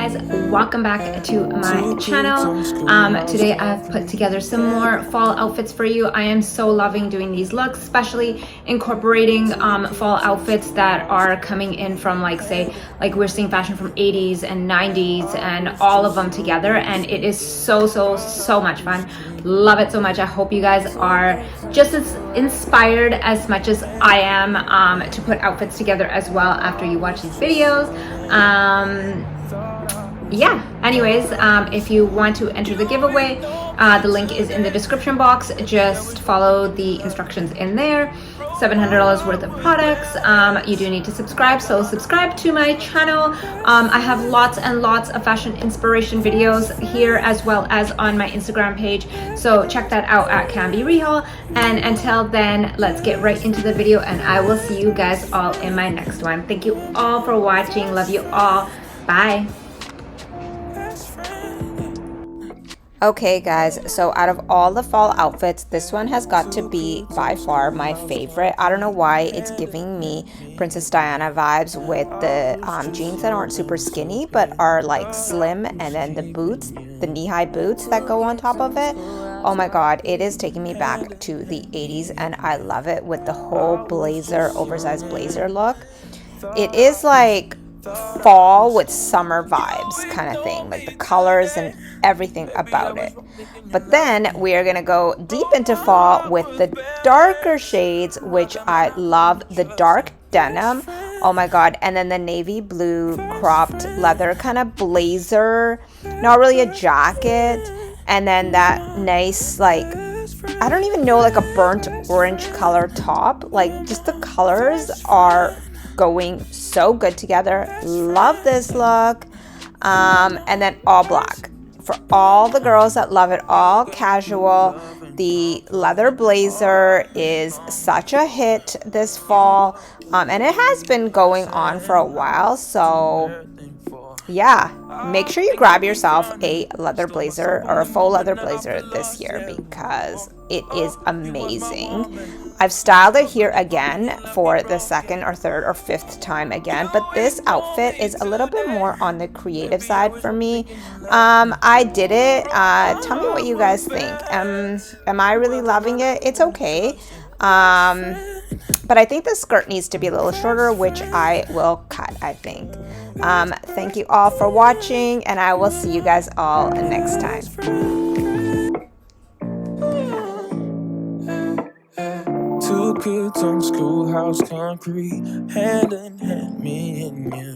guys, welcome back to my channel. Today I've put together some more fall outfits for you. I am so loving doing these looks, especially incorporating fall outfits that are coming in from like we're seeing fashion from 80s and 90s and all of them together, and it is so much fun. Love it so much. I hope you guys are just as inspired as much as I am to put outfits together as well after you watch these videos. Yeah, anyways, if you want to enter the giveaway, the link is in the description box. Just follow the instructions in there. $700 worth of products. You do need to subscribe, so subscribe to my channel. I have lots and lots of fashion inspiration videos here as well as on my Instagram page, so check that out at Canby Rehal. And until then, let's get right into the video, and I will see you guys all in my next one. Thank you all for watching. Love you all. Bye. Okay guys, so out of all the fall outfits, this one has got to be by far my favorite. I don't know why, it's giving me Princess Diana vibes with the jeans that aren't super skinny but are like slim, and then the boots, the knee-high boots that go on top of it. Oh my god, it is taking me back to the 80s, and I love it with the whole blazer, oversized blazer look. It is like fall with summer vibes kind of thing, like the colors and everything about it. But then we are gonna go deep into fall with the darker shades, which I love. The dark denim, oh my god, and then the navy blue cropped leather kind of blazer, not really a jacket, and then that nice, like, I don't even know, like a burnt orange color top. Like, just the colors are going so good together. Love this look. And then all black for all the girls that love it all casual. The leather blazer is such a hit this fall, and it has been going on for a while, so yeah, make sure you grab yourself a leather blazer or a faux leather blazer this year because it is amazing. I've styled it here again for the second or third or fifth time again, but this outfit is a little bit more on the creative side for me. I did it. Tell me what you guys think. Am I really loving it? It's okay. But I think the skirt needs to be a little shorter, which I will cut, I think. Thank you all for watching, and I will see you guys all next time. Two kids on schoolhouse concrete, hand in hand, me and you.